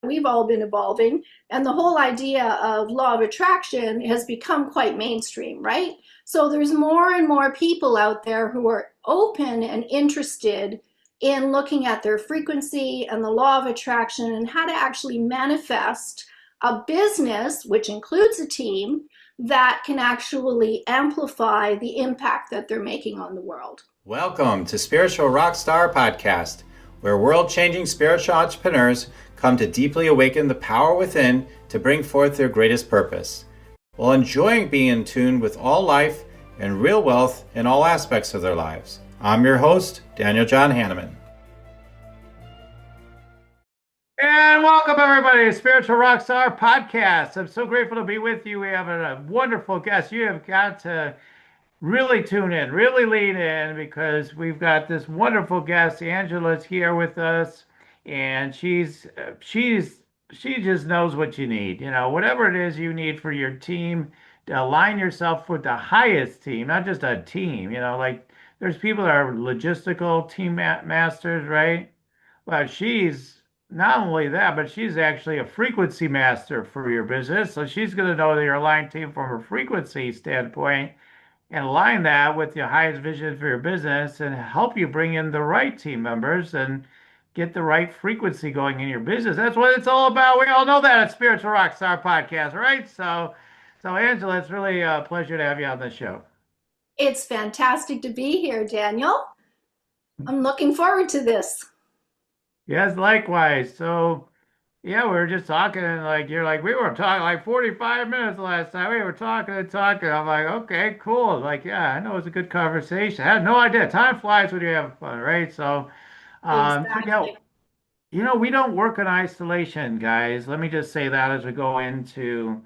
we've all been evolving, and the whole idea of law of attraction has become quite mainstream, right? So there's more and more people out there who are open and interested in looking at their frequency and the law of attraction and how to actually manifest a business, which includes a team, that can actually amplify the impact that they're making on the world. Welcome to Spiritual Rockstar Podcast, where world-changing spiritual entrepreneurs come to deeply awaken the power within to bring forth their greatest purpose, while enjoying being in tune with all life and real wealth in all aspects of their lives. I'm your host, Daniel John Hanneman. And welcome everybody to Spiritual Rockstar Podcast. I'm so grateful to be with you. We have a wonderful guest. You have got to really tune in, really lean in, because we've got this wonderful guest. Angela's here with us, and she just knows what you need. You know, whatever it is you need for your team to align yourself with the highest team, not just a team. You know, like there's people that are logistical team masters, right? Well, she's not only that, but she's actually a frequency master for your business. So she's going to know your aligned team from a frequency standpoint and align that with your highest vision for your business and help you bring in the right team members and get the right frequency going in your business. That's what it's all about. We all know that at Spiritual Rockstar Podcast, right? So Angela, it's really a pleasure to have you on the show. It's fantastic to be here, Daniel. I'm looking forward to this. Yes, likewise. So yeah, we were just talking, and like you're like, we were talking like 45 minutes last time. We were talking and talking. I'm like, okay, cool. Like, yeah, I know it was a good conversation. I had no idea. Time flies when you're having fun, right? So Exactly. we don't work in isolation, guys. Let me just say that as we go into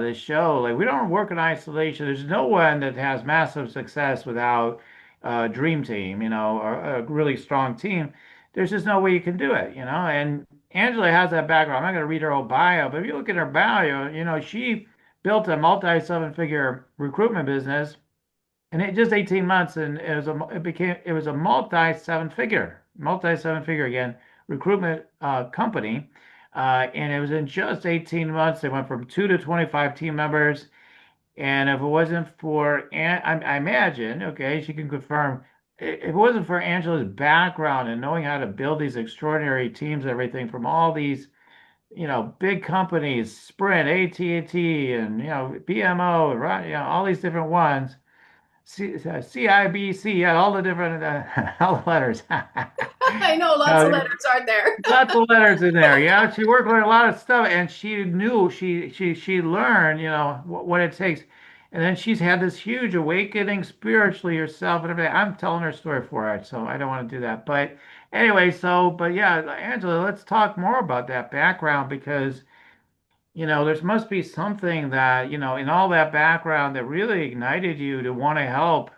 this show. Like, we don't work in isolation. There's no one that has massive success without a dream team, or a really strong team. There's just no way you can do it, and Angela has that background. I'm not going to read her whole bio, but if you look at her bio, she built a multi-seven-figure recruitment business, and it just 18 months, and it was a multi-seven figure again recruitment company, and it was in just 18 months. They went from 2 to 25 team members, and if it wasn't for, I imagine, okay, she can confirm, if it wasn't for Angela's background and knowing how to build these extraordinary teams, everything from all these, big companies, Sprint, AT&T, and, BMO, right, all these different ones, CIBC, yeah, all the different all the letters. I know lots of letters aren't there. Lots of letters in there. Yeah, she worked with a lot of stuff, and she knew she learned, what it takes. And then she's had this huge awakening spiritually herself and everything. I'm telling her story for her, so I don't want to do that. But anyway, but yeah, Angela, let's talk more about that background, because there must be something that, in all that background that really ignited you to want to help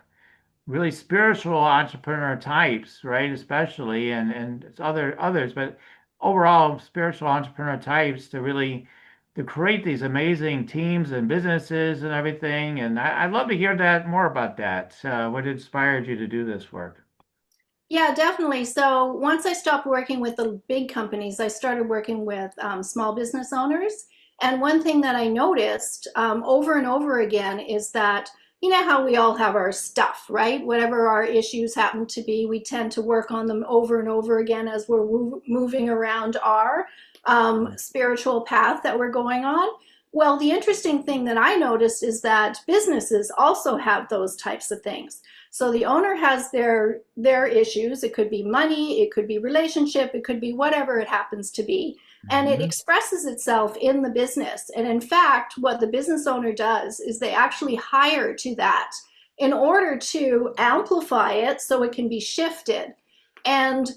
really spiritual entrepreneur types, right? Especially, and it's others, but overall spiritual entrepreneur types to create these amazing teams and businesses and everything. And I'd love to hear that more about that. What inspired you to do this work? Yeah, definitely. So once I stopped working with the big companies, I started working with small business owners. And one thing that I noticed over and over again is that, you know how we all have our stuff, right? Whatever our issues happen to be, we tend to work on them over and over again as we're moving around our spiritual path that we're going on. Well, the interesting thing that I noticed is that businesses also have those types of things. So the owner has their issues. It could be money, it could be relationship, it could be whatever it happens to be. And it Mhm. expresses itself in the business. And in fact, what the business owner does is they actually hire to that in order to amplify it so it can be shifted. And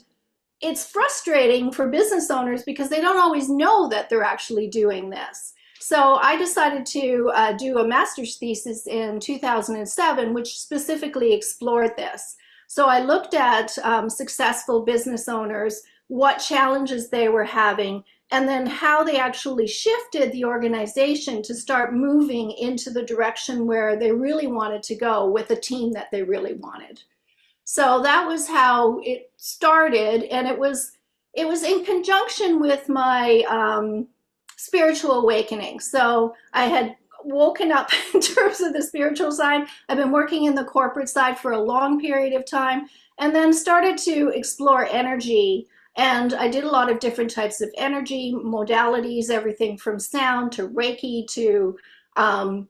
it's frustrating for business owners because they don't always know that they're actually doing this. So I decided to do a master's thesis in 2007, which specifically explored this. So I looked at successful business owners, what challenges they were having, and then how they actually shifted the organization to start moving into the direction where they really wanted to go with a team that they really wanted. So that was how it started, and it was It was in conjunction with my spiritual awakening. So I had woken up in terms of the spiritual side. I've been working in the corporate side for a long period of time, and then started to explore energy. And I did a lot of different types of energy modalities, everything from sound to Reiki to um,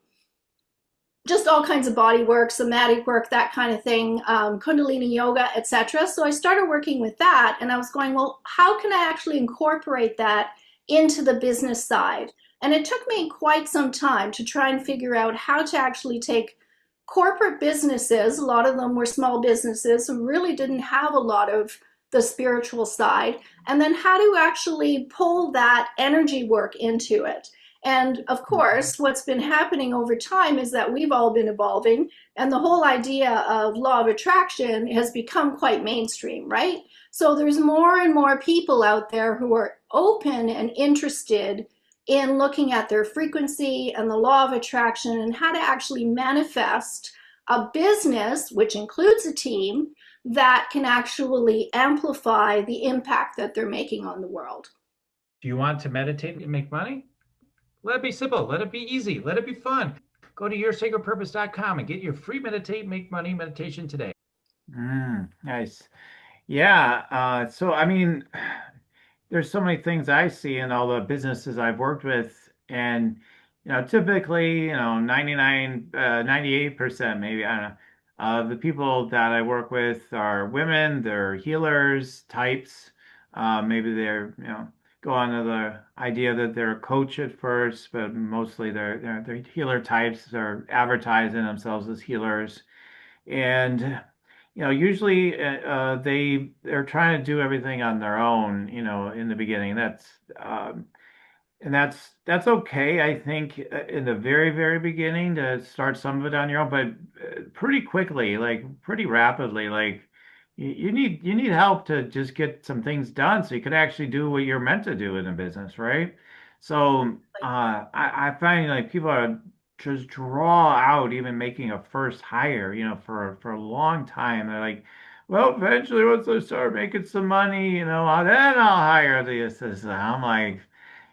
just all kinds of body work, somatic work, that kind of thing, Kundalini yoga, etc. So I started working with that, and I was going, well, how can I actually incorporate that into the business side? And it took me quite some time to try and figure out how to actually take corporate businesses, a lot of them were small businesses who really didn't have a lot of the spiritual side, and then how to actually pull that energy work into it. And of course, what's been happening over time is that we've all been evolving, and the whole idea of law of attraction has become quite mainstream, right? So there's more and more people out there who are open and interested in looking at their frequency and the law of attraction and how to actually manifest a business, which includes a team, that can actually amplify the impact that they're making on the world. Do you want to meditate and make money? Let it be simple. Let it be easy. Let it be fun. Go to yoursacredpurpose.com and get your free Meditate Make Money meditation today. Nice. Yeah. So, I mean, there's so many things I see in all the businesses I've worked with. And, typically, 99, 98% maybe, I don't know, the people that I work with are women, they're healers types. Maybe they're, go on to the idea that they're a coach at first, but mostly they're healer types. They're advertising themselves as healers. And usually they're trying to do everything on their own, in the beginning. And that's okay, I think, in the very, very beginning to start some of it on your own, but pretty quickly, like pretty rapidly, like you need help to just get some things done so you could actually do what you're meant to do in a business, right? So I find like people are just draw out even making a first hire, for a long time. They're like, well, eventually once I start making some money, then I'll hire the assistant. I'm like,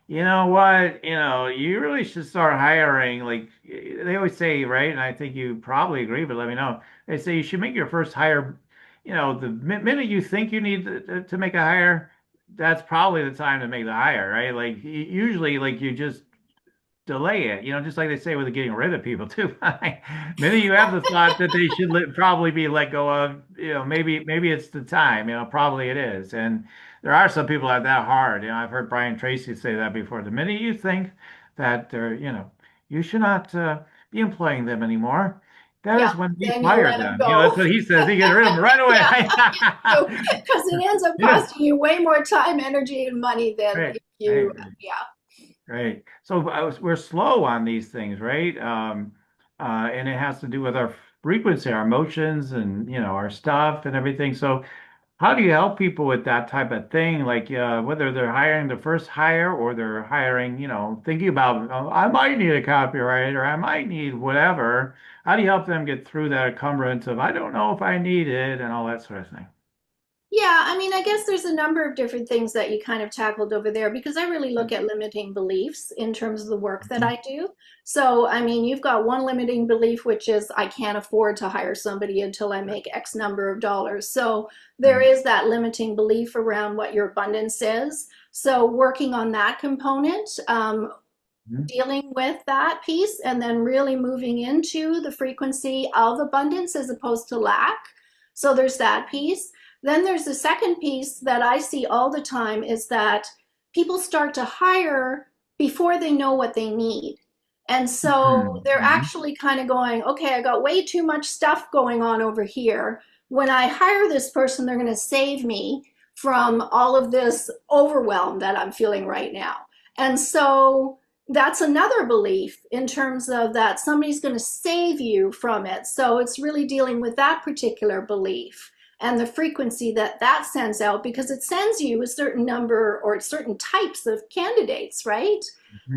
you know what? You really should start hiring. Like they always say, right? And I think you probably agree, but let me know. They say you should make your first hire, the minute you think you need to make a hire, that's probably the time to make the hire, right? Like usually, like you just delay it, just like they say with getting rid of people too. Maybe you have the thought that they should probably be let go of, maybe it's the time, probably it is. And there are some people that are that hard. I've heard Brian Tracy say that before. The minute you think that they're, you should not be employing them anymore, that Yeah, is when we then you fire let them them. go. That's what he says. He gets rid of them right away. Yeah. So, because it ends up Yeah, costing you way more time, energy, and money than right. if I you, agree. yeah. Right. So we're slow on these things, right? And it has to do with our frequency, our emotions, and our stuff and everything. So how do you help people with that type of thing? Like whether they're hiring the first hire or they're hiring, thinking about, oh, I might need a copywriter, or I might need whatever. How do you help them get through that encumbrance of I don't know if I need it and all that sort of thing? Yeah, I mean, I guess there's a number of different things that you kind of tackled over there because I really look at limiting beliefs in terms of the work that Mhm. I do. So, I mean, you've got one limiting belief, which is I can't afford to hire somebody until I make X number of dollars. So, there is that limiting belief around what your abundance is. So, working on that component, Mhm. dealing with that piece, and then really moving into the frequency of abundance as opposed to lack. So there's that piece. Then there's the second piece that I see all the time is that people start to hire before they know what they need. And so they're Mhm. actually kind of going, okay, I got way too much stuff going on over here. When I hire this person, they're going to save me from all of this overwhelm that I'm feeling right now. And so that's another belief in terms of that somebody's going to save you from it. So it's really dealing with that particular belief and the frequency that that sends out because it sends you a certain number or certain types of candidates, right?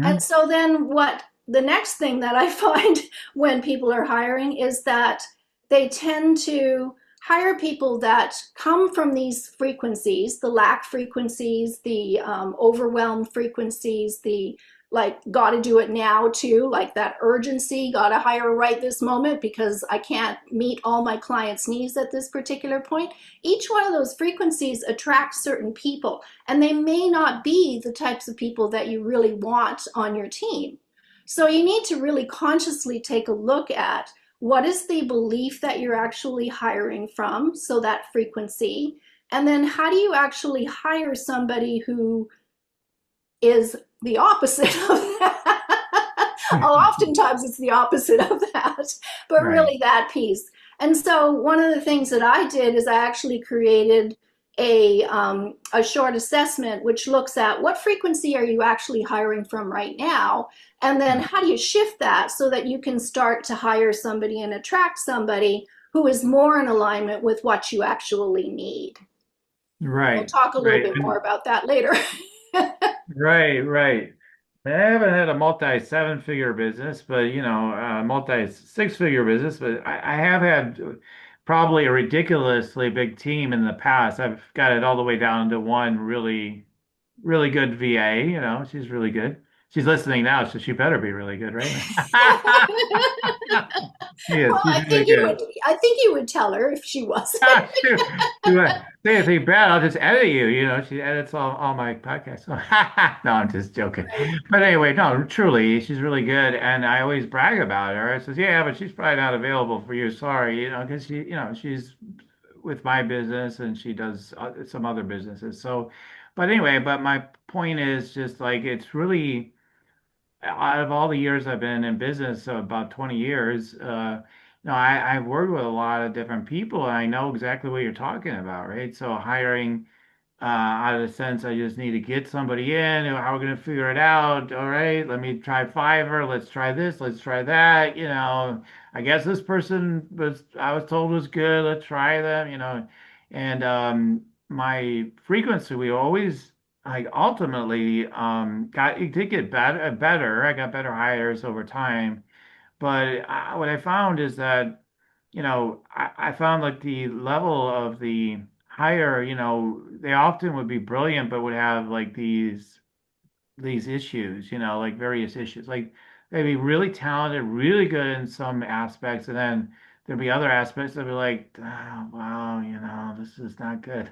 And Mhm. so then what the next thing that I find when people are hiring is that they tend to hire people that come from these frequencies, the lack frequencies, the overwhelm frequencies, the like, gotta do it now too, like that urgency, gotta hire right this moment because I can't meet all my clients' needs at this particular point. Each one of those frequencies attracts certain people, and they may not be the types of people that you really want on your team. So you need to really consciously take a look at what is the belief that you're actually hiring from, so that frequency, and then how do you actually hire somebody who is the opposite of that? Oftentimes it's the opposite of that, but Right. really that piece. And so one of the things that I did is I actually created a short assessment which looks at what frequency are you actually hiring from right now, and then how do you shift that so that you can start to hire somebody and attract somebody who is more in alignment with what you actually need. We'll Right. talk a little Right. bit more about that later. Right, right. I haven't had a multi seven figure business, but multi six figure business, but I have had probably a ridiculously big team in the past. I've got it all the way down to one really, really good VA. She's really good. She's listening now, so she better be really good, right? She is. Well, She's I really think you good. would. I think you would tell her if she wasn't. Shoot. Do I say anything bad, I'll just edit you. She edits all my podcasts. So, no, I'm just joking. Right. But anyway, no, truly, she's really good. And I always brag about her. I says, yeah, but she's probably not available for you. Sorry, because she's with my business and she does some other businesses. So, but anyway, but my point is just like, it's really, out of all the years I've been in business, so about 20 years, I've worked with a lot of different people and I know exactly what you're talking about, right? So hiring out of the sense I just need to get somebody in, how we're going to figure it out. All right, let me try Fiverr. Let's try this. Let's try that. I guess this person I was told was good. Let's try them. And my frequency, we always like ultimately it did get better. I got better hires over time. But what I found is that, I found like the level of the higher, they often would be brilliant, but would have like these issues, like various issues. Like they'd be really talented, really good in some aspects, and then there'd be other aspects that be like, oh, wow, this is not good.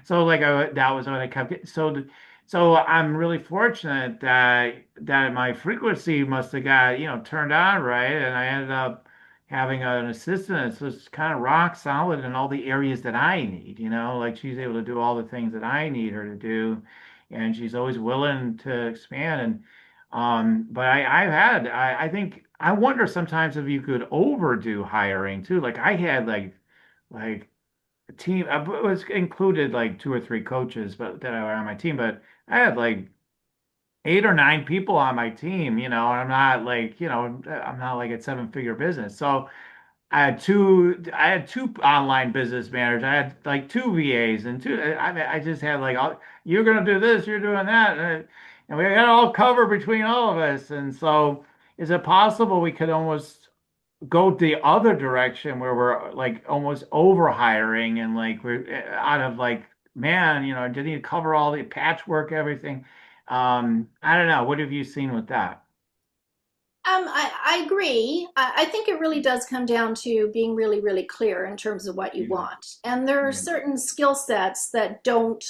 So like that was what I kept getting. So I'm really fortunate that my frequency must have got, turned on right, and I ended up having an assistant that's just kind of rock solid in all the areas that I need, like she's able to do all the things that I need her to do and she's always willing to expand. And but I think I wonder sometimes if you could overdo hiring too. Like I had like a team. I was included like two or three coaches, but that were on my team. But I had like 8 or 9 people on my team. And I'm not like a seven figure business. So I had two online business managers. I had like two VAs and two. I just had like, you're going to do this, you're doing that, and we got it all covered between all of us. And so, is it possible we could almost go the other direction where we're like almost over hiring and like we're out of like, man, do need to cover all the patchwork, everything. I don't know. What have you seen with that? I agree. I think it really does come down to being really, really clear in terms of what you Yeah, want. And there are yeah, certain skill sets that don't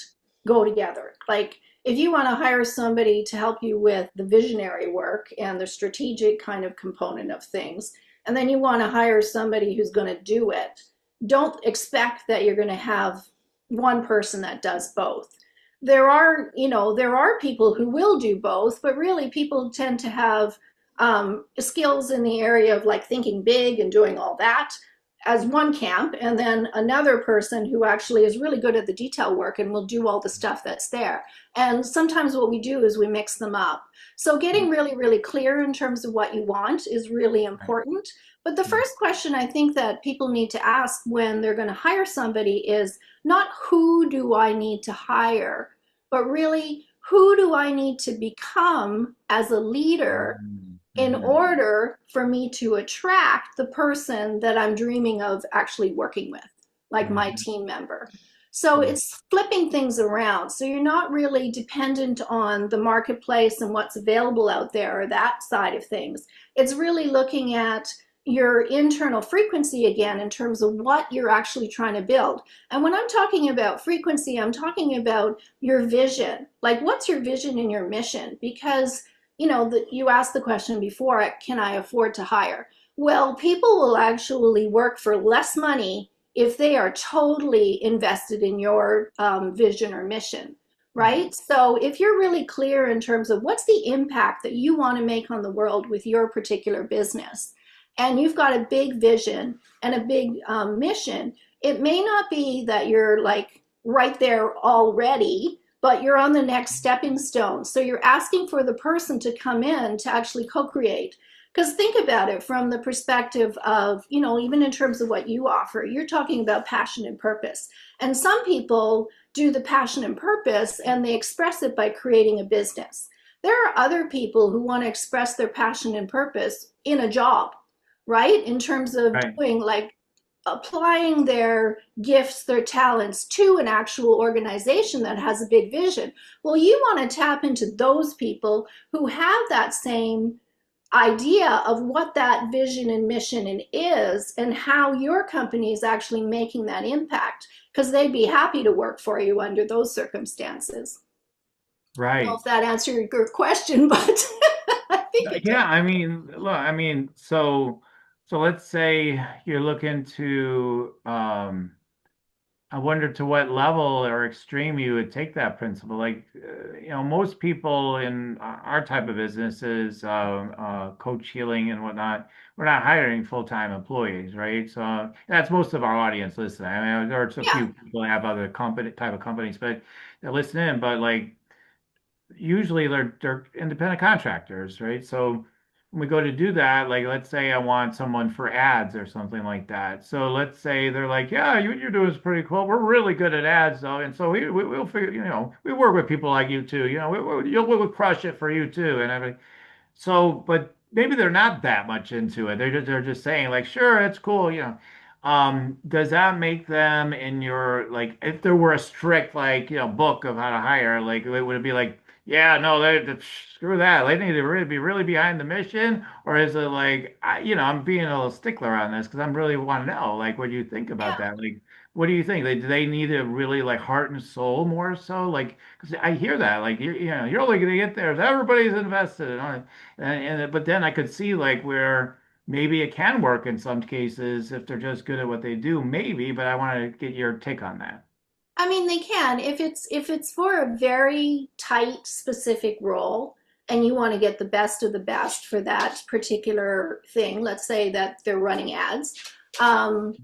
go together. Like if you want to hire somebody to help you with the visionary work and the strategic kind of component of things, and then you want to hire somebody who's going to do it, don't expect that you're going to have one person that does both. There are people who will do both, but really people tend to have skills in the area of like thinking big and doing all that as one camp, and then another person who actually is really good at the detail work and will do all the stuff that's there. And sometimes what we do is we mix them up. So getting really, really clear in terms of what you want is really right, important. But the yeah, first question I think that people need to ask when they're going to hire somebody is not who do I need to hire, but really who do I need to become as a leader in mhm. order for me to attract the person that I'm dreaming of actually working with. like my Mhm. team member. So Yeah. it's flipping things around. So you're not really dependent on the marketplace and what's available out there or that side of things. It's really looking at your internal frequency again in terms of what you're actually trying to build. And when I'm talking about frequency, I'm talking about your vision. Like, what's your vision and your mission? Because, you asked the question before, can I afford to hire? Well, people will actually work for less money if they are totally invested in your vision or mission, Right. right? So if you're really clear in terms of what's the impact that you want to make on the world with your particular business, and you've got a big vision and a big mission, it may not be that you're like right there already, but you're on the next stepping stone. So you're asking for the person to come in to actually co-create. Because think about it from the perspective of, even in terms of what you offer, you're talking about passion and purpose. And some people do the passion and purpose and they express it by creating a business. There are other people who want to express their passion and purpose in a job, right? In terms of Right. doing like applying their gifts, their talents to an actual organization that has a big vision. Well, you want to tap into those people who have that same idea of what that vision and mission is and how your company is actually making that impact, because they'd be happy to work for you under those circumstances. I don't know Right. if that answered your question, but I think it Yeah, did. I mean, look, I mean, so let's say you're looking to I wonder to what level or extreme you would take that principle. Like, most people in our type of businesses, coach healing and whatnot, we're not hiring full-time employees, right? So that's most of our audience listening. I mean, there's a Yeah. few people that have other type of companies, but they're listening. But like, usually they're independent contractors, right? So when we go to do that, like let's say I want someone for ads or something like that. So let's say they're like, yeah, what you're doing is pretty cool. We're really good at ads though, and so we'll figure, we work with people like you too. We'll crush it for you too, and everything. So, but maybe they're not that much into it. They're just saying like, sure, it's cool. Does that make them in your like if there were a strict like book of how to hire, like would it be like, yeah, no, screw that. They need to really be really behind the mission, or is it like I'm being a little stickler on this because I'm really want to know like what do you think about Yeah. that? Like, what do you think? Do they need to really like heart and soul more so? Like, because I hear that like you're only going to get there if everybody's invested in it. But then I could see like where maybe it can work in some cases if they're just good at what they do, maybe, but I want to get your take on that. I mean, they can if it's for a very tight specific role and you want to get the best of the best for that particular thing. Let's say that they're running ads, um,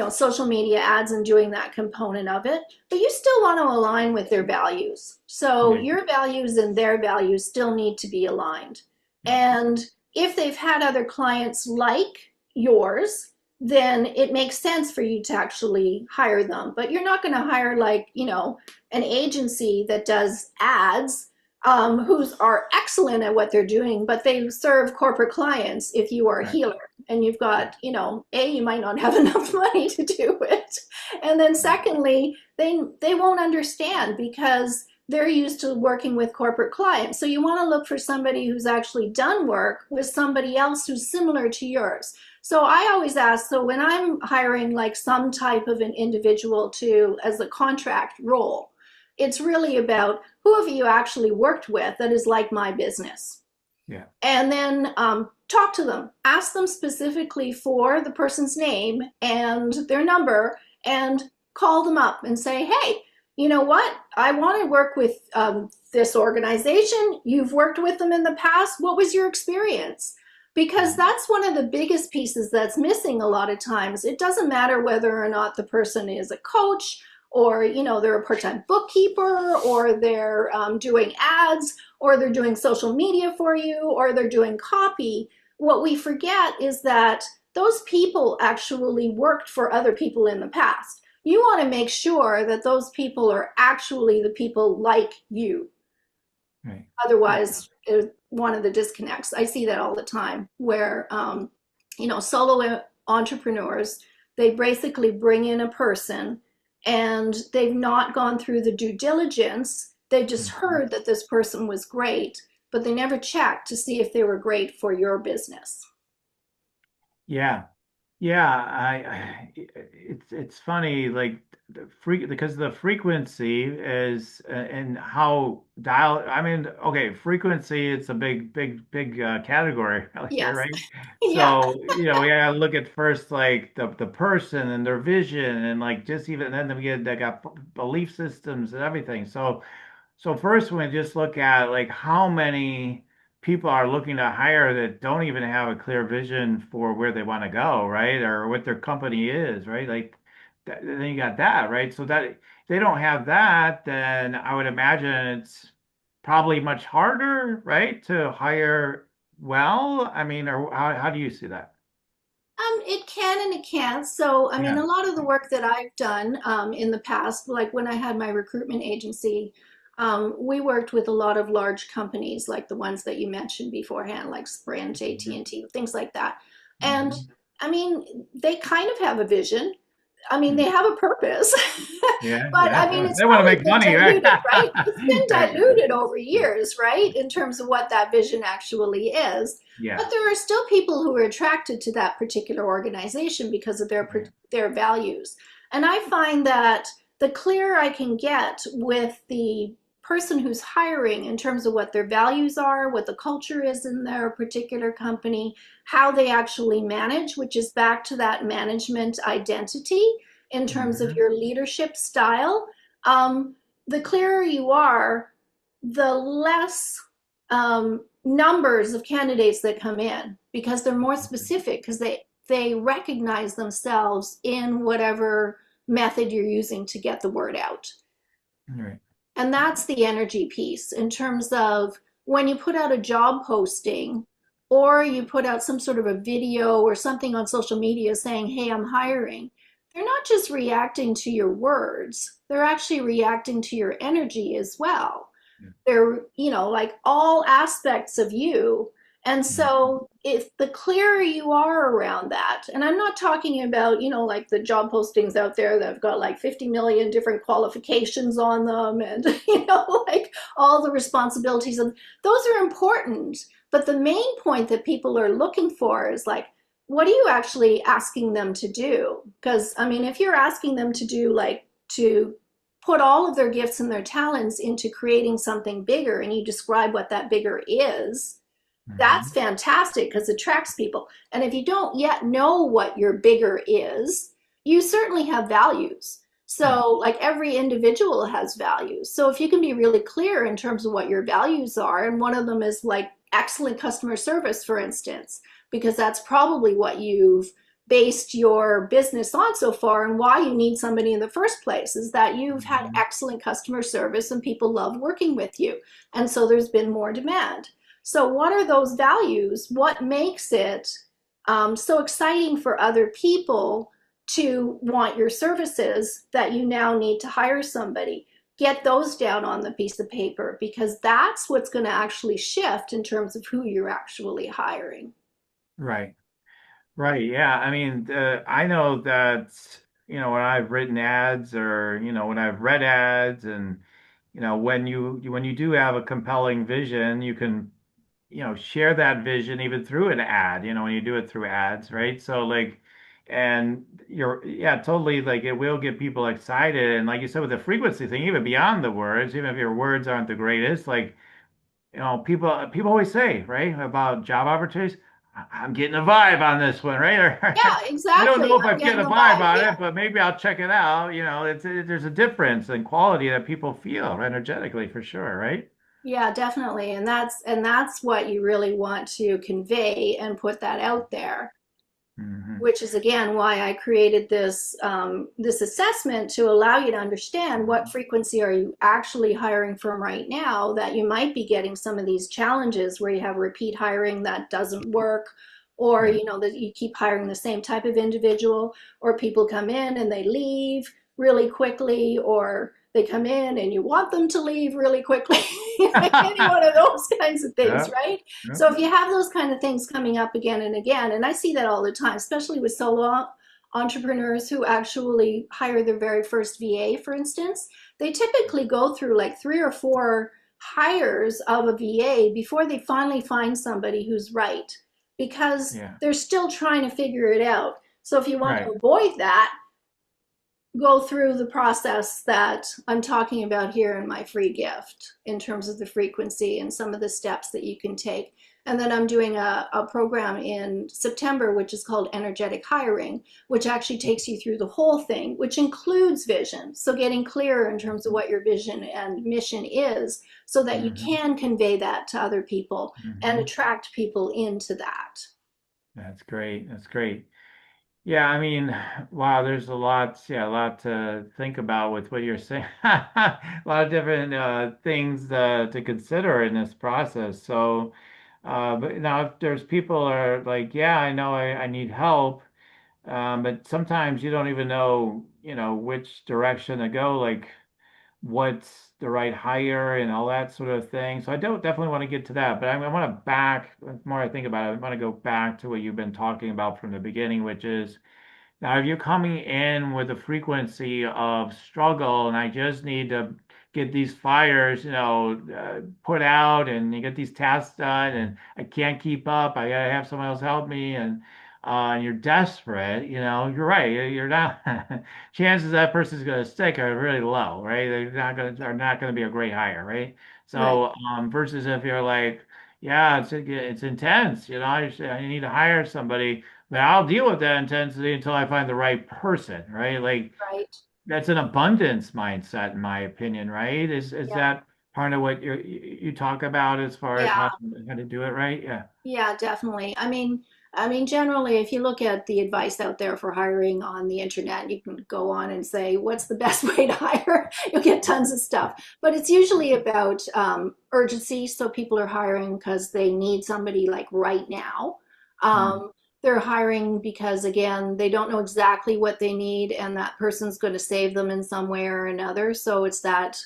social media ads and doing that component of it, but you still want to align with their values. So Yeah, your values and their values still need to be aligned. yeah, And if they've had other clients like yours, then it makes sense for you to actually hire them. But you're not going to hire like, an agency that does ads, who's are excellent at what they're doing, but they serve corporate clients if you are a right, healer and you've right, got, you might not have enough money to do it. And then right, secondly, they won't understand because they're used to working with corporate clients. So you want to look for somebody who's actually done work with somebody else who's similar to yours. So I always ask, so when I'm hiring like some type of an individual to as a contract role, it's really about who have you actually worked with that is like my business. yeah, And then talk to them, ask them specifically for the person's name and their number, and call them up and say, hey, you know what? I want to work with this organization. You've worked with them in the past. What was your experience? Because right, that's one of the biggest pieces that's missing a lot of times. It doesn't matter whether or not the person is a coach or they're a part-time bookkeeper or they're doing ads or they're doing social media for you or they're doing copy. What we forget is that those people actually worked for other people in the past. You want to make sure that those people are actually the people like you. right. Yeah, Otherwise, one of the disconnects. I see that all the time where, solo entrepreneurs they basically bring in a person and they've not gone through the due diligence. They just Mhm. heard that this person was great, but they never checked to see if they were great for your business. Yeah. Yeah, it's funny like because the frequency is and how dial I mean okay, frequency it's a big category out here, Yes. right? Yeah. So, we gotta look at first like the person and their vision and like just even then we get they got belief systems and everything. So first, we just look at like how many people are looking to hire that don't even have a clear vision for where they want to go, right? Or what their company is, right? Like then you got that, right? So that if they don't have that, then I would imagine it's probably much harder, right, to hire well. I mean, or how do you see that? It can and it can't. So, I mean, Yeah. a lot of the work that I've done in the past, like when I had my recruitment agency, we worked with a lot of large companies, like the ones that you mentioned beforehand, like Sprint, Mhm. AT&T, things like that. And Mhm. I mean, they kind of have a vision. I mean, they Mhm. have a purpose, Yeah, but I mean, yeah. it's They want to probably make been money, right? diluted, right? It's been Right. diluted over years, right? In terms of what that vision actually is. Yeah. But there are still people who are attracted to that particular organization because of Yeah. their values. And I find that the clearer I can get with the person who's hiring in terms of what their values are, what the culture is in their particular company, how they actually manage, which is back to that management identity in terms of Mhm. your leadership style. Um, the clearer you are, the less numbers of candidates that come in because they're more specific because they recognize themselves in whatever method you're using to get the word out. Right. And that's the energy piece in terms of when you put out a job posting or you put out some sort of a video or something on social media saying, hey, I'm hiring, they're not just reacting to your words, they're actually reacting to your energy as well. They're, like all aspects of you. And Mhm. so if the clearer you are around that, and I'm not talking about, like the job postings out there that have got like 50 million different qualifications on them and, like all the responsibilities, and those are important. But the main point that people are looking for is like, what are you actually asking them to do? Because, I mean, if you're asking them to do like to put all of their gifts and their talents into creating something bigger and you describe what that bigger is, that's Mhm. fantastic because it attracts people. And if you don't yet know what your bigger is, you certainly have values. Yeah. So, like every individual has values. So, if you can be really clear in terms of what your values are, and one of them is like excellent customer service, for instance, because that's probably what you've based your business on so far and why you need somebody in the first place is that you've had Mhm. excellent customer service and people love working with you. And so there's been more demand. So, what are those values? What makes it so exciting for other people to want your services that you now need to hire somebody? Get those down on the piece of paper because that's what's going to actually shift in terms of who you're actually hiring. Right. Right. Yeah. I mean, I know that, when I've written ads or, when I've read ads and, when you do have a compelling vision, you can, share that vision even through an ad, when you do it through ads, right? So like, and yeah, totally like it will get people excited. And like you said, with the frequency thing, even beyond the words, even if your words aren't the greatest, like, people always say, right, about job opportunities, I'm getting a vibe on this one, right? Yeah, Or I don't exactly. know if I'm I'm getting getting a the vibe vibe. on Yeah. it, but maybe I'll check it out. There's a difference in quality that people feel energetically for sure, right? Yeah, definitely. And that's what you really want to convey and put that out there, Hmm. which is again why I created this assessment to allow you to understand what frequency are you actually hiring from right now that you might be getting some of these challenges where you have repeat hiring that doesn't work or Yeah. that you keep hiring the same type of individual or people come in and they leave really quickly or they come in and you want them to leave really quickly. Any one of those kinds of things, Yeah. right? Yeah. So if you have those kind of things coming up again and again, and I see that all the time, especially with solo entrepreneurs who actually hire their very first VA, for instance, they typically go through like 3 or 4 hires of a VA before they finally find somebody who's right, because Yeah. they're still trying to figure it out. So if you want to Right. avoid that, go through the process that I'm talking about here in my free gift in terms of the frequency and some of the steps that you can take. And then I'm doing a program in September, which is called Energetic Hiring, which actually takes you through the whole thing, which includes vision. So getting clearer in terms of what your vision and mission is so that you Hmm. can convey that to other people and Hmm. attract people into that. That's great. That's great. Yeah, I mean, wow, there's a lot, yeah, a lot to think about with what you're saying. A lot of different things to consider in this process. So, but now if there's people are like, yeah, I know I need help, but sometimes you don't even know, which direction to go, like what's the right hire and all that sort of thing. So I don't definitely want to get to that, but I want to back, the more I think about it, I want to go back to what you've been talking about from the beginning, which is now, if you're coming in with a frequency of struggle, and I just need to get these fires, put out, and you get these tasks done, and I can't keep up, I gotta have someone else help me, and you're desperate, you're right. You're not. Chances that person's gonna stick are really low, right? They're not gonna be a great hire, right? Right, So, versus if you're like, yeah, it's intense, I need to hire somebody. But I'll deal with that intensity until I find the right person, right? Like right. that's an abundance mindset, in my opinion, right? Is Yeah, that part of what you talk about as far as yeah. how to do it, right? Yeah. Yeah, definitely. I mean, generally, if you look at the advice out there for hiring on the internet, you can go on and say, what's the best way to hire? You'll get tons of stuff. But it's usually about urgency. So people are hiring because they need somebody like right now. Mm. Um, they're hiring because, again, they don't know exactly what they need, and that person's going to save them in some way or another. So it's that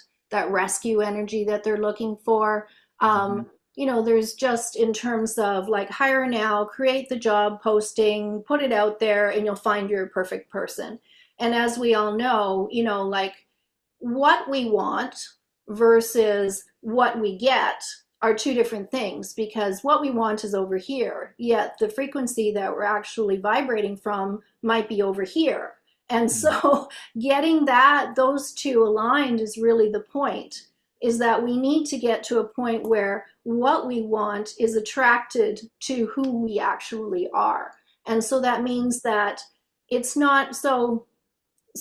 rescue energy that they're looking for. Mhm. There's just in terms of like hire now, create the job posting, put it out there, and you'll find your perfect person. And as we all know, like what we want versus what we get are two different things, because what we want is over here, yet the frequency that we're actually vibrating from might be over here. And Mm. so getting those two aligned is really the point, is that we need to get to a point where what we want is attracted to who we actually are. And so that means that it's not so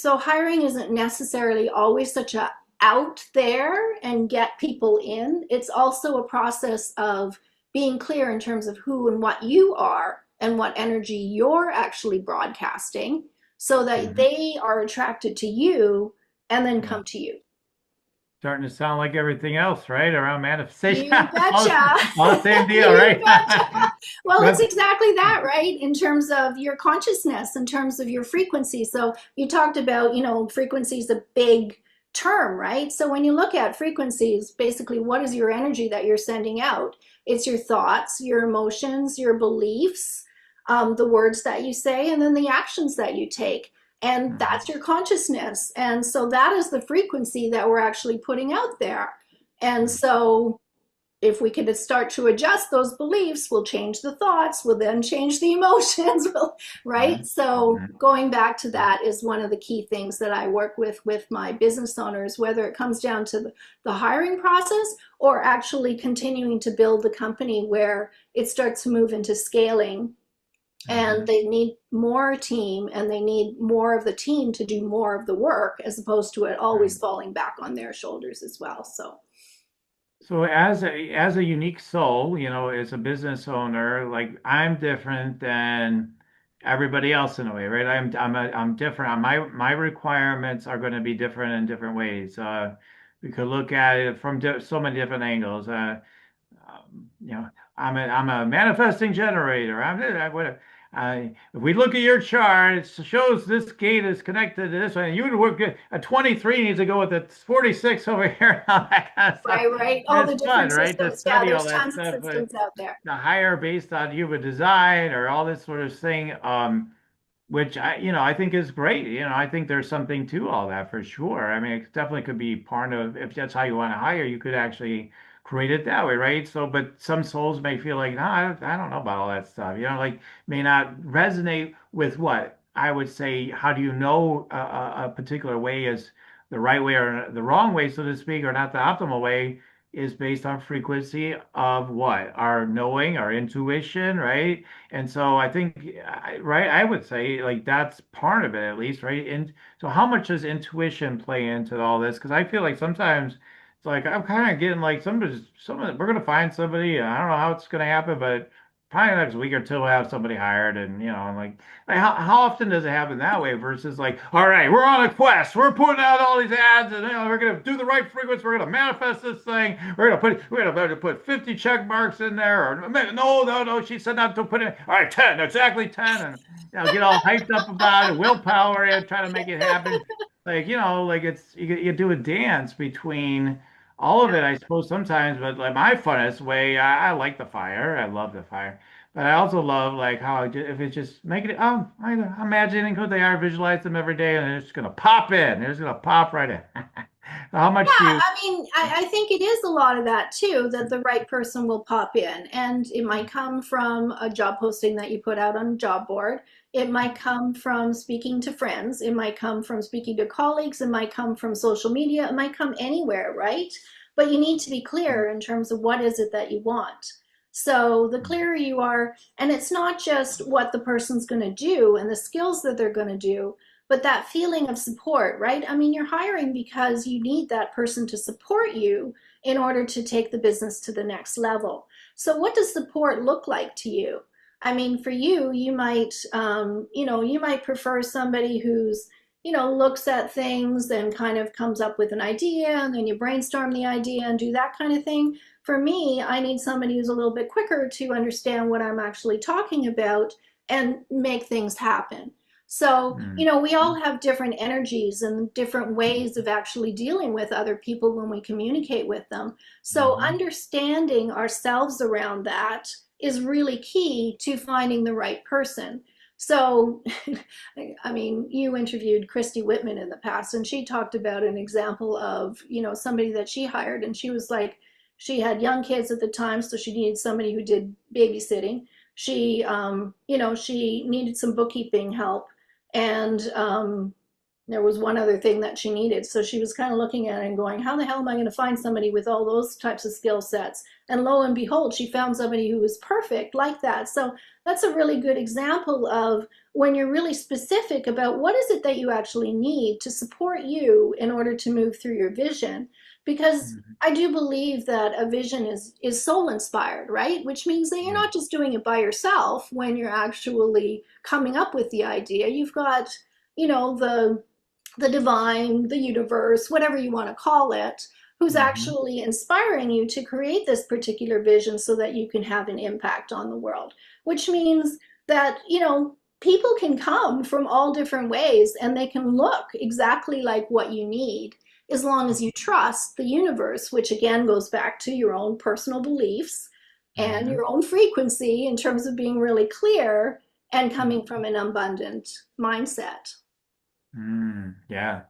hiring isn't necessarily always such a out there and get people in. It's also a process of being clear in terms of who and what you are and what energy you're actually broadcasting so that Mhm. they are attracted to you and then Yeah. come to you. Starting to sound like everything else, right? Around manifestation. You all, betcha. all the same deal, You right? betcha. Well, it's But exactly that, right? In terms of your consciousness, in terms of your frequency. So you talked about, frequency is a big term, right? So when you look at frequencies, basically, what is your energy that you're sending out? It's your thoughts, your emotions, your beliefs, the words that you say, and then the actions that you take. And that's Mhm. your consciousness. And so that is the frequency that we're actually putting out there. And so if we can start to adjust those beliefs, we'll change the thoughts, we'll then change the emotions, right? Mhm. So Mhm. going back to that is one of the key things that I work with my business owners, whether it comes down to the hiring process or actually continuing to build the company where it starts to move into scaling, and Mhm. they need more team and they need more of the team to do more of the work as opposed to it always Right. falling back on their shoulders as well. So So as a unique soul, as a business owner, like I'm different than everybody else in a way, right? I'm different. My requirements are going to be different in different ways. We could look at it from so many different angles. Um, you know, I'm a manifesting generator. If we look at your chart, it shows this gate is connected to this one. And you would work a 23 needs to go with a 46 over here and all that kind of stuff. right, right, And all it's the fun, different right? To systems. Yeah, study all there's that tons of stuff. systems out there. The hire based on human design or all this sort of thing. which I think is great. I think there's something to all that for sure. I mean, it definitely could be part of, if that's how you want to hire, you could actually create it that way, right? So, but some souls may feel like, no, I don't know about all that stuff. Like may not resonate with what I would say. How do you know a particular way is the right way or the wrong way, so to speak, or not the optimal way? Is based on frequency of what? Our knowing, our intuition, right? And so I think, right, I would say like that's part of it at least, right? And so how much does intuition play into all this? Because I feel like sometimes it's like I'm kind of getting like we're gonna find somebody. And I don't know how it's gonna happen, but probably next week or two we'll have somebody hired. And I'm like how often does it happen that way versus like, all right, we're on a quest, we're putting out all these ads, and we're gonna do the right frequency, we're gonna manifest this thing, we're gonna put 50 check marks in there, or no, no, no, she said not to put in, all right, 10, exactly 10, and get all hyped up about it, willpower it, try to make it happen. Like, like you do a dance between all of it, I suppose sometimes, but like my funnest way, I like the fire. I love the fire. But I also love like how if it's just making it, I'm imagining who they are, visualize them every day, and they're just gonna pop in. They're just gonna pop right in. How Yeah, much do you? I mean, I think it is a lot of that too, that the right person will pop in. And it might come from a job posting that you put out on a job board. It might come from speaking to friends. It might come from speaking to colleagues. It might come from social media. It might come anywhere, right? But you need to be clear in terms of what is it that you want. So the clearer you are, and it's not just what the person's going to do and the skills that they're going to do, but that feeling of support, right? I mean, you're hiring because you need that person to support you in order to take the business to the next level. So what does support look like to you? I mean, for you, you might, you might prefer somebody who's, looks at things and kind of comes up with an idea, and then you brainstorm the idea and do that kind of thing. For me, I need somebody who's a little bit quicker to understand what I'm actually talking about and make things happen. So, Mm, we all have different energies and different ways of actually dealing with other people when we communicate with them. So, mhm. understanding ourselves around that is really key to finding the right person. So, I mean, you interviewed Christy Whitman in the past, and she talked about an example of, somebody that she hired, and she was like, she had young kids at the time, so she needed somebody who did babysitting. She needed some bookkeeping help, and there was one other thing that she needed. So she was kind of looking at it and going, how the hell am I going to find somebody with all those types of skill sets? And lo and behold, she found somebody who was perfect like that. So that's a really good example of when you're really specific about what is it that you actually need to support you in order to move through your vision. Because Mhm. I do believe that a vision is soul inspired, right? Which means that you're Yeah. not just doing it by yourself when you're actually coming up with the idea. You've got, the divine, the universe, whatever you want to call it, who's Mhm. actually inspiring you to create this particular vision so that you can have an impact on the world. Which means that, people can come from all different ways and they can look exactly like what you need as long as you trust the universe, which again goes back to your own personal beliefs and Mhm. your own frequency in terms of being really clear and coming Mhm. from an abundant mindset. Yeah.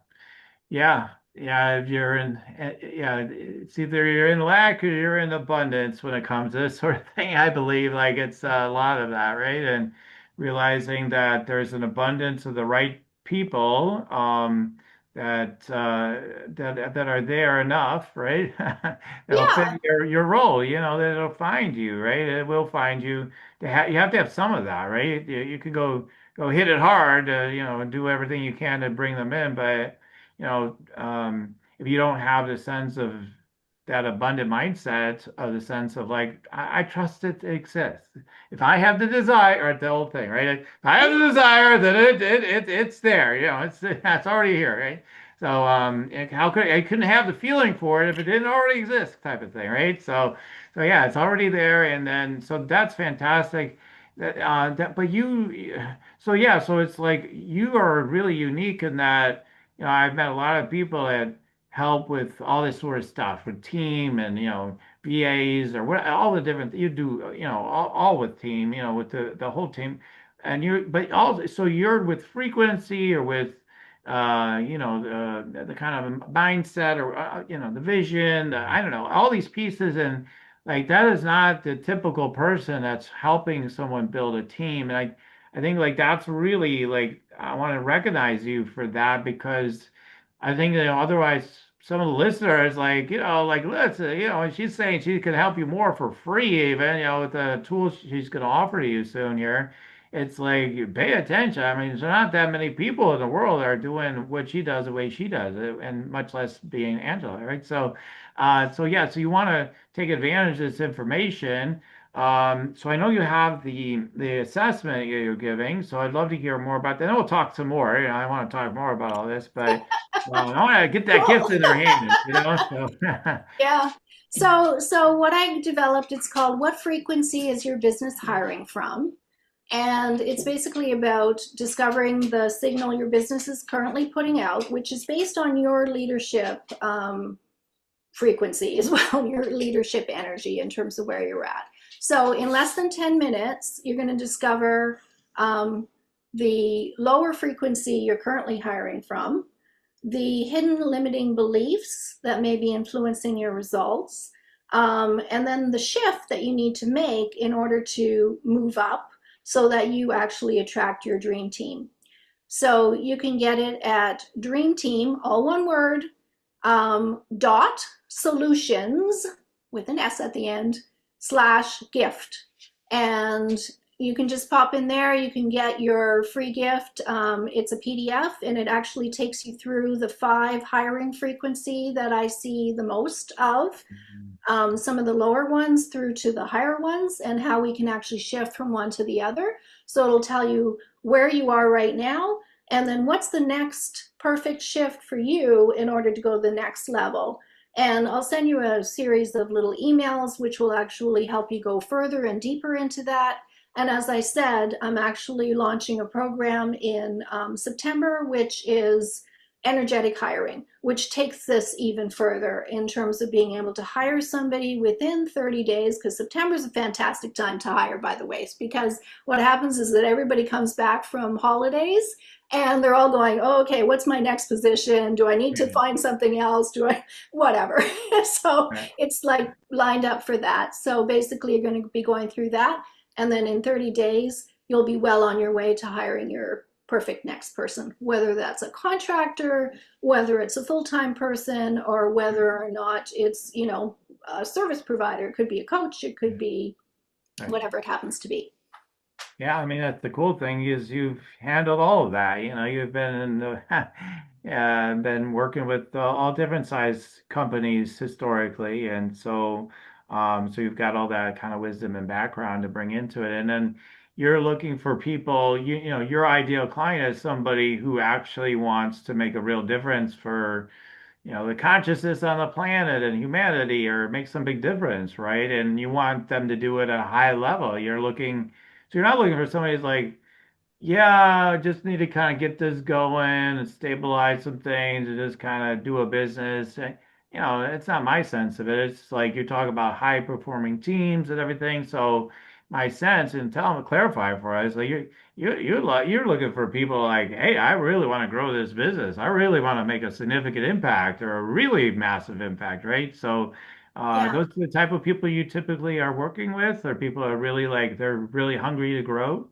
Yeah, yeah. If you're in, yeah, it's either you're in lack or you're in abundance when it comes to this sort of thing. I believe like it's a lot of that, right? And realizing that there's an abundance of the right people, that are there enough, right? That'll fit Yeah, your role. That it'll find you, right? It will find you. You have to have some of that, right? You could go hit it hard, and do everything you can to bring them in, but if you don't have the sense of that abundant mindset of the sense of like, I trust it exists. If I have the desire, or the old thing, right? If I have the desire, then it's there. It's already here, right? So how could I couldn't have the feeling for it if it didn't already exist, type of thing, right? So yeah, it's already there, and then so that's fantastic. But so yeah, so it's like you are really unique in that. I've met a lot of people that help with all this sort of stuff with team and VAs or what all the different you do all with team with the whole team. and but also, so you're with frequency or with, the kind of mindset or, the vision, I don't know, all these pieces. And like, that is not the typical person that's helping someone build a team. And I think like that's really like, I want to recognize you for that because I think that otherwise some of the listeners like, like, let's, she's saying she could help you more for free even, with the tools she's going to offer to you soon here. It's like, you pay attention. I mean, there's not that many people in the world that are doing what she does the way she does it, and much less being Angela, right? So yeah, so you want to take advantage of this information. So I know you have the assessment you're giving, so I'd love to hear more about that. And we'll talk some more. I want to talk more about all this, but I want to get that gift Cool. in their hands, So Yeah. So what I developed, it's called What Frequency is Your Business Hiring From? And it's basically about discovering the signal your business is currently putting out, which is based on your leadership frequency as well, your leadership energy in terms of where you're at. So in less than 10 minutes, you're going to discover the lower frequency you're currently hiring from, the hidden limiting beliefs that may be influencing your results, and then the shift that you need to make in order to move up so that you actually attract your dream team. So you can get it at Dream Team, all one word, dot solutions with an S at the end / gift. And you can just pop in there. You can get your free gift. It's a PDF and it actually takes you through the 5 hiring frequency that I see the most of. Some of the lower ones through to the higher ones, and how we can actually shift from one to the other. So it'll tell you where you are right now, and then what's the next perfect shift for you in order to go to the next level. And I'll send you a series of little emails which will actually help you go further and deeper into that. And as I said, I'm actually launching a program in September, which is energetic hiring, which takes this even further in terms of being able to hire somebody within 30 days, because September is a fantastic time to hire, by the way, because what happens is that everybody comes back from holidays and they're all going, oh, okay, what's my next position? Do I need to find something else? Do I, whatever. So right. it's like lined up for that. So basically you're going to be going through that. And then in 30 days, you'll be well on your way to hiring your perfect next person, whether that's a contractor, whether it's a full-time person, or whether or not it's, a service provider. It could be a coach, it could be Right. whatever it happens to be. Yeah, I mean, that's the cool thing is you've handled all of that. You've been in been working with all different size companies historically, and so you've got all that kind of wisdom and background to bring into it. And then you're looking for people. Your ideal client is somebody who actually wants to make a real difference for the consciousness on the planet and humanity, or make some big difference, right? And you want them to do it at a high level. So you're not looking for somebody who's like, yeah, I just need to kind of get this going and stabilize some things and just kind of do a business. It's not my sense of it. It's like you talk about high performing teams and everything. So my sense, and tell them to clarify for us, like you're looking for people like, hey, I really want to grow this business. I really want to make a significant impact or a really massive impact, right? So Yeah. those are the type of people you typically are working with, or people are really like they're really hungry to grow.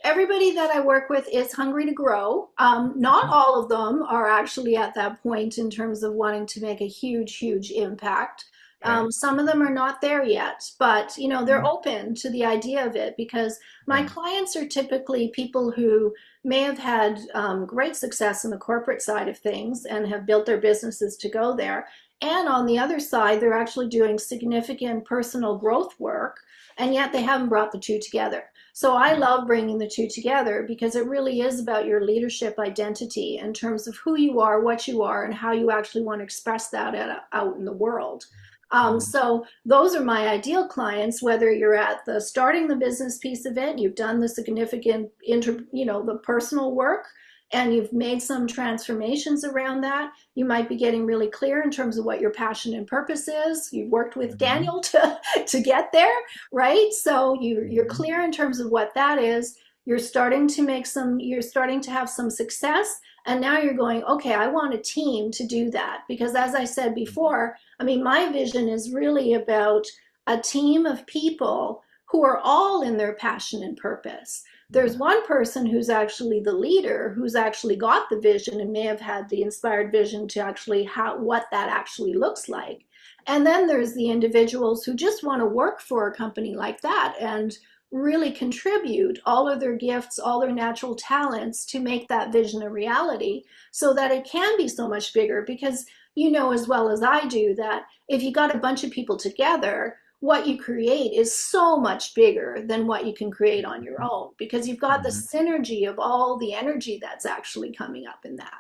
Everybody that I work with is hungry to grow. Not all of them are actually at that point in terms of wanting to make a huge, huge impact. Okay. Some of them are not there yet, but they're Mhm. open to the idea of it, because my Okay. clients are typically people who may have had great success in the corporate side of things and have built their businesses to go there. And on the other side, they're actually doing significant personal growth work, and yet they haven't brought the two together. So I love bringing the two together because it really is about your leadership identity in terms of who you are, what you are, and how you actually want to express that out in the world. Mhm. So those are my ideal clients, whether you're at the starting the business piece of it, you've done the significant the personal work, and you've made some transformations around that. You might be getting really clear in terms of what your passion and purpose is. You've worked with Mhm. Daniel to get there, right? So you're Mhm. clear in terms of what that is. You're starting to have some success. And now you're going, okay, I want a team to do that. Because as I said before, I mean, my vision is really about a team of people who are all in their passion and purpose. There's Yeah. one person who's actually the leader, who's actually got the vision and may have had the inspired vision to actually what that actually looks like. And then there's the individuals who just want to work for a company like that and really contribute all of their gifts, all their natural talents to make that vision a reality so that it can be so much bigger. Because you know as well as I do that if you got a bunch of people together, what you create is so much bigger than what you can create on your own because you've got the Mhm. synergy of all the energy that's actually coming up in that.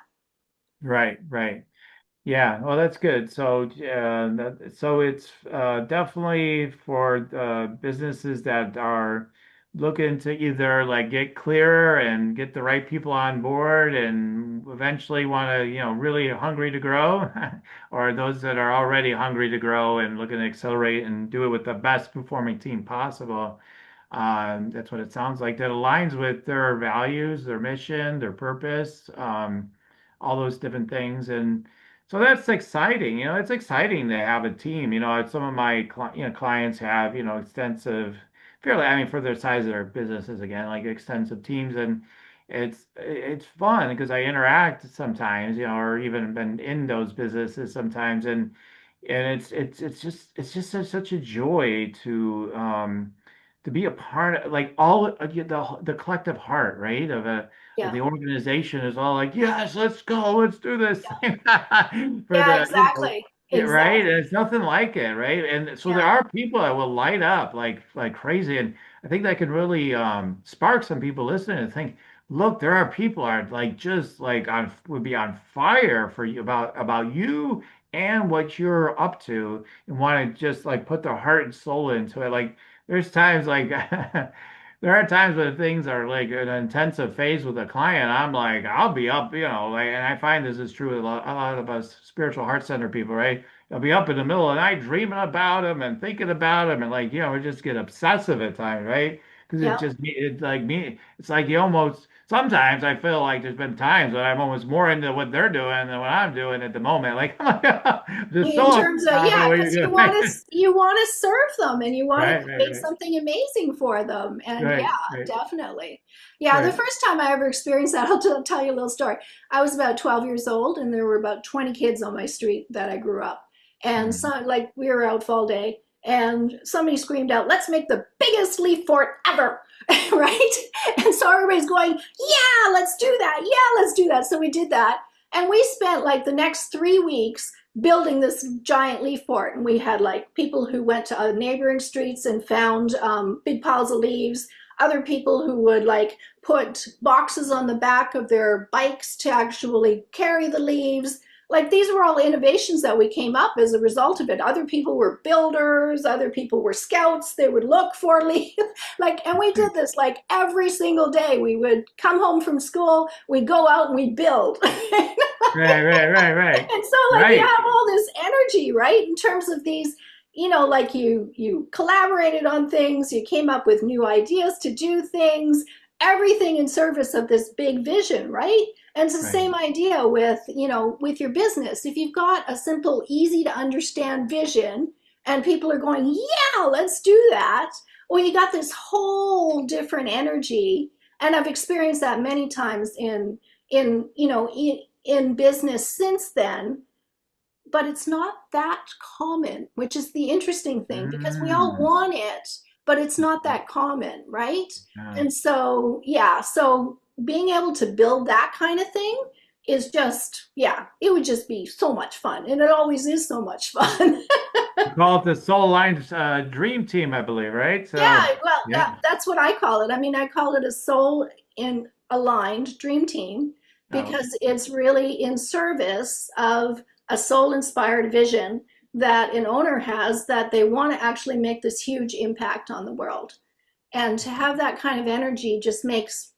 Right, right. Yeah, well, that's good. So, so it's definitely for businesses that are looking to either like get clearer and get the right people on board and eventually want to, really hungry to grow, or those that are already hungry to grow and looking to accelerate and do it with the best performing team possible. That's what it sounds like. That aligns with their values, their mission, their purpose, all those different things. And so that's exciting. It's exciting to have a team. Some of my clients have, extensive, fairly, I mean, for their size of their businesses, again, like extensive teams, and it's fun because I interact sometimes, or even been in those businesses sometimes, and it's just such a joy to be a part of, like, all the collective heart, right, of Yeah. the organization is all like, yes, let's go, let's do this Yeah. thing for Yeah, the, exactly. yeah, right. And Exactly. it's nothing like it, right? And so there Yeah. are people that will light up like crazy, and I think that can really spark some people listening to think, look, there are people are like just like on would be on fire for you about you and what you're up to, and want to just like put their heart and soul into it. Like there's times like there are times when things are like an intensive phase with a client. I'm like, I'll be up, like, and I find this is true with a lot of us spiritual heart center people, right? I'll be up in the middle of the night dreaming about them and thinking about them, and like, we just get obsessive at times, right? Because Yeah. it's like me, it's like you almost, sometimes I feel like there's been times when I'm almost more into what they're doing than what I'm doing at the moment. Like, I'm just so In on terms of, top of yeah, what you're because doing. you want to serve them and you want to Right, create something amazing for them. And yeah, right, right, definitely. Yeah, the right. first time I ever experienced that, tell you a little story. I was about 12 years old and there were about 20 kids on my street that I grew up. And Mhm. so like we were out fall day and somebody screamed out, let's make the biggest leaf fort ever. Right? And so everybody's going, yeah, let's do that. Yeah, let's do that. So we did that. And we spent like the next 3 weeks building this giant leaf fort. And we had like people who went to neighboring streets and found big piles of leaves, other people who would like put boxes on the back of their bikes to actually carry the leaves. Like these were all innovations that we came up as a result of it. Other people were builders, other people were scouts. They would look for leaves. Like, and we did this like every single day. We would come home from school, we'd go out and we'd build. Right, right, right, right, And so like you right. have all this energy, right, in terms of these, like you collaborated on things, you came up with new ideas to do things, everything in service of this big vision, right? And it's the Right. same idea with, with your business. If you've got a simple, easy to understand vision and people are going, yeah, let's do that, well, you got this whole different energy. And I've experienced that many times in business since then, but it's not that common, which is the interesting thing because we all Mm. want it, but it's not that common, right? Yeah. And so, yeah, so being able to build that kind of thing is just, yeah, it would just be so much fun. And it always is so much fun. You call it the Soul Aligned Dream Team, I believe, right? Yeah, So, well, yeah. that's what I call it. I mean, I call it a soul in aligned dream team Oh, because it's really in service of a soul inspired vision that an owner has that they want to actually make this huge impact on the world. And to have that kind of energy just makes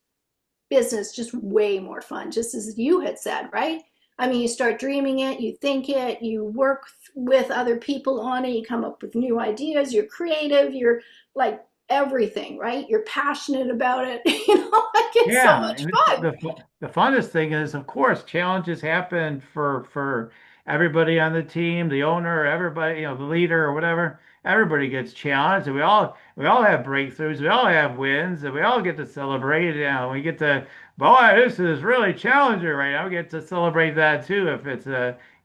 business just way more fun, just as you had said, right? I mean, you start dreaming it, you think it, you work with other people on it, you come up with new ideas, you're creative, you're like everything, right? You're passionate about it. Like it's so Yeah, much and fun. the funnest thing is, of course, challenges happen for everybody on the team, the owner, everybody, the leader or whatever. Everybody gets challenged, and we all have breakthroughs, we all have wins, and we all get to celebrate. We get to, boy, this is really challenging right now. We get to celebrate that too. If it's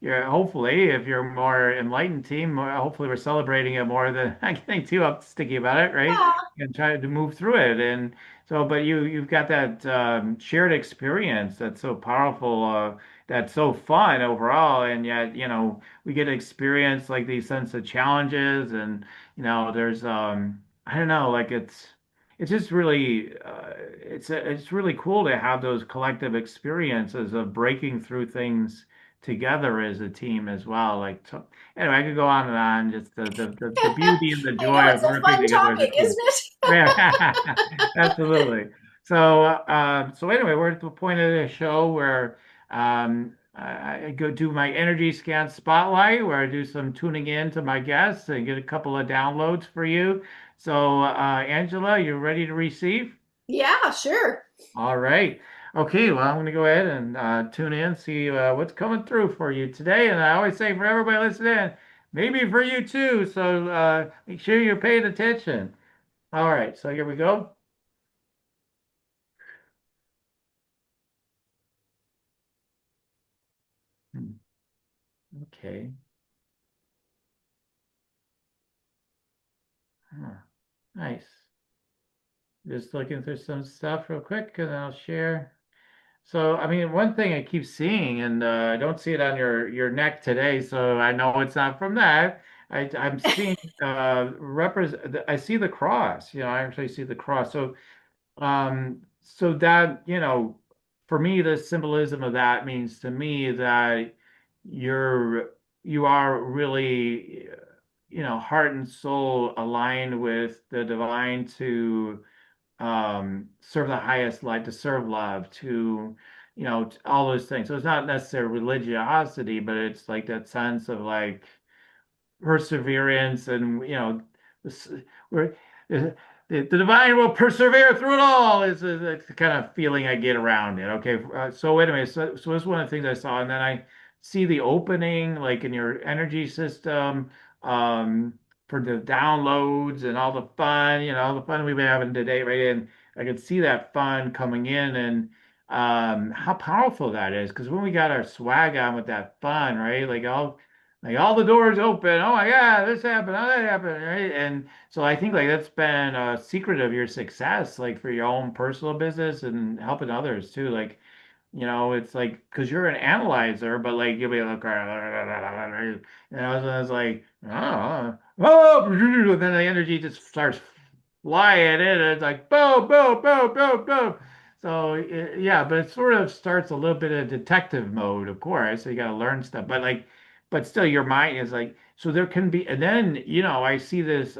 you're hopefully if you're a more enlightened team, hopefully we're celebrating it more than getting too up sticky about it, right? Yeah. And try to move through it and. So, but you've got that shared experience that's so powerful, that's so fun overall, and yet we get to experience like these sense of challenges, and there's I don't know, like it's just really it's really cool to have those collective experiences of breaking through things together as a team as well. Anyway, I could go on and on, just the beauty and the I know joy of it's a working fun together as a topic, team. isn't it? Yeah, absolutely. So anyway, we're at the point of the show where I go do my energy scan spotlight, where I do some tuning in to my guests and get a couple of downloads for you. So, Angela, you ready to receive? Yeah, sure. All right. Okay, well, I'm going to go ahead and tune in, see what's coming through for you today. And I always say for everybody listening, maybe for you too. So make sure you're paying attention. All right, so here we go. Hmm, Okay. Huh. Nice. Just looking through some stuff real quick and I'll share. So, I mean, one thing I keep seeing, and I don't see it on your neck today, so I know it's not from that. I'm seeing represent. I see the cross. I actually see the cross. So that, for me, the symbolism of that means to me that you're you are really, heart and soul aligned with the divine to serve the highest light, to serve love, to, all those things. So it's not necessarily religiosity, but it's like that sense of like perseverance and this, we're the divine will persevere through it all is the kind of feeling I get around it. Okay, so anyway, so this is one of the things I saw, and then I see the opening like in your energy system, um, for the downloads and all the fun, all the fun we've been having today, right? And I could see that fun coming in, and how powerful that is, because when we got our swag on with that fun, right? Like all the doors open. Oh my God, this happened. Oh, that happened. Right. And so I think like that's been a secret of your success, like for your own personal business and helping others too. Like, it's like because you're an analyzer, but like you'll be like, and I was like, oh, then the energy just starts flying in. And it's like boom, boom, boom, boom, boom. So yeah, but it sort of starts a little bit of detective mode, of course. So you got to learn stuff, but still, your mind is like, so there can be, and then I see this.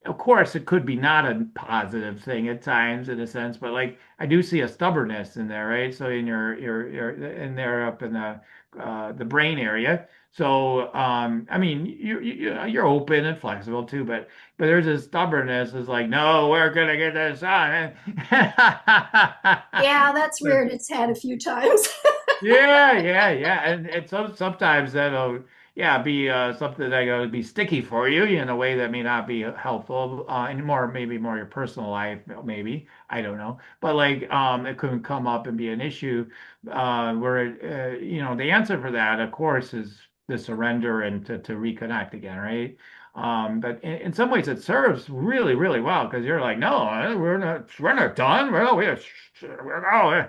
Of course, it could be not a positive thing at times in a sense, but like I do see a stubbornness in there, right? So in your in there up in the brain area. So I mean, you're open and flexible too, but there's a stubbornness. It's like, no, we're gonna get this on. Yeah, that's reared its head a few times. Yeah. And sometimes that'll, yeah, be something that will be sticky for you in a way that may not be helpful, and maybe more your personal life, maybe. I don't know. But like, it could come up and be an issue, where, the answer for that, of course, is the surrender and to reconnect again, right? But in some ways it serves really, really well because you're like, no, we're not done. We're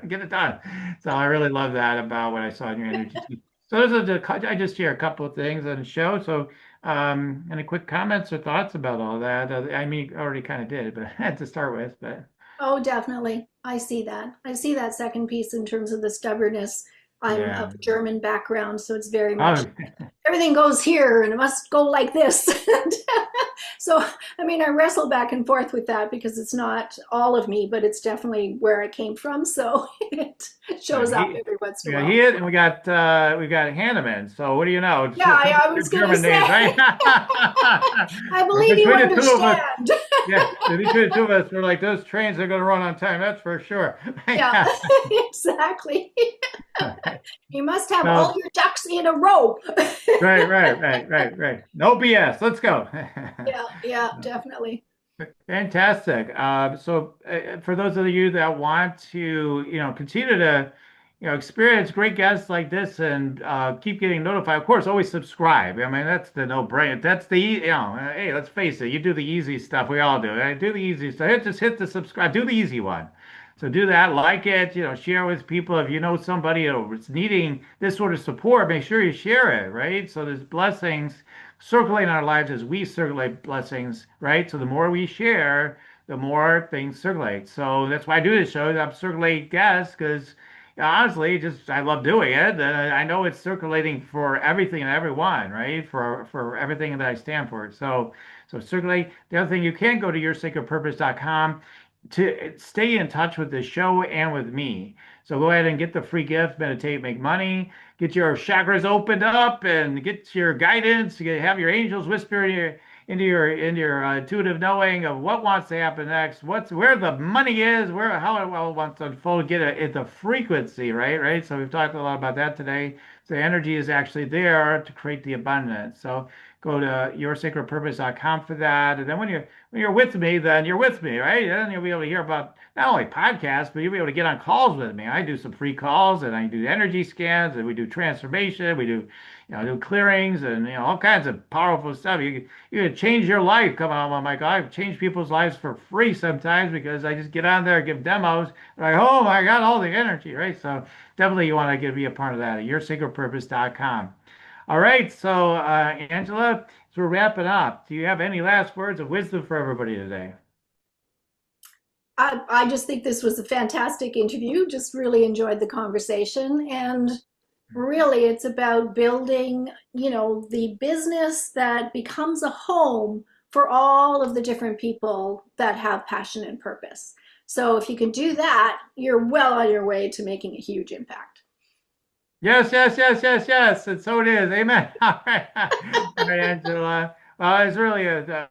get it done. So I really love that about what I saw in your energy too. So I just share a couple of things on the show. So any quick comments or thoughts about all that? I mean, I already kind of did, but I had to start with, but Oh, definitely. I see that. I see that second piece in terms of the stubbornness. I'm yeah. of German background, so it's very much Oh, everything goes here and it must go like this. So, I mean, I wrestle back and forth with that because it's not all of me, but it's definitely where I came from. So it shows up every once in a while. He is, and we got Hanneman. So what do you know? Yeah, I was going to German names, say, right? I believe you Between the two of us, understand. yeah, between the two of us, we're like those trains are going to run on time. That's for sure. Yeah, exactly. You must have all So, your ducks in a row. right. No BS. Let's go. Yeah, yeah, definitely. Fantastic. For those of you that want to, continue to, experience great guests like this and keep getting notified, of course, always subscribe. I mean, that's the no-brainer. That's the, hey, let's face it, you do the easy stuff. We all do. Do the easy stuff. Just hit the subscribe. Do the easy one. So do that, like it, share with people. If you know somebody who's needing this sort of support, make sure you share it, right? So there's blessings circulating in our lives as we circulate blessings, right? So the more we share, the more things circulate. So that's why I do this show. I'm circulate guests because honestly, just I love doing it. I know it's circulating for everything and everyone, right? For everything that I stand for. So circulate. The other thing, you can go to yoursacredpurpose.com to stay in touch with the show and with me. So go ahead and get the free gift, meditate, make money, get your chakras opened up and get your guidance, have your angels whisper into your intuitive knowing of what wants to happen next, where the money is, how it well wants to unfold, get at the frequency, right? So we've talked a lot about that today. So the energy is actually there to create the abundance. So go to yoursacredpurpose.com for that. And then when you're with me, then you're with me, right? Then you'll be able to hear about not only podcasts, but you'll be able to get on calls with me. I do some free calls and I do energy scans and we do transformation. We do, do clearings and, all kinds of powerful stuff. You can change your life coming on my God. I've changed people's lives for free sometimes because I just get on there, give demos. Like, oh my God, all the energy, right? So definitely you want to be a part of that at yoursacredpurpose.com. All right, so Angela, as we're wrapping up, do you have any last words of wisdom for everybody today? I just think this was a fantastic interview. Just really enjoyed the conversation. And really, it's about building, the business that becomes a home for all of the different people that have passion and purpose. So if you can do that, you're well on your way to making a huge impact. Yes. And so it is. Amen. All right. All right, Angela. Well, it's really a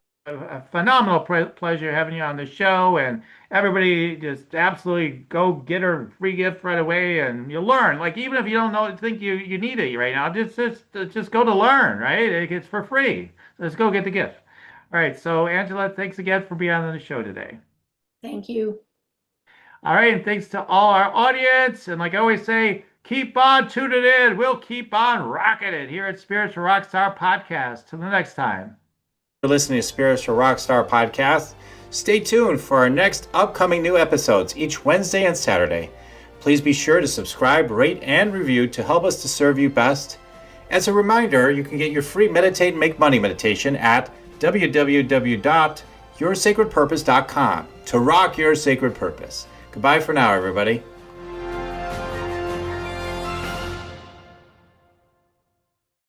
phenomenal pleasure having you on the show. And everybody just absolutely go get her free gift right away. And you'll learn. Like, even if you don't think you need it right now, just go to learn, right? It's for free. Let's go get the gift. All right. So, Angela, thanks again for being on the show today. Thank you. All right. And thanks to all our audience. And like I always say, keep on tuning in. We'll keep on rocking it here at Spiritual Rockstar Podcast. Till the next time. You're listening to Spiritual Rockstar Podcast. Stay tuned for our next upcoming new episodes each Wednesday and Saturday. Please be sure to subscribe, rate, and review to help us to serve you best. As a reminder, you can get your free Meditate and Make Money meditation at www.yoursacredpurpose.com to rock your sacred purpose. Goodbye for now, everybody.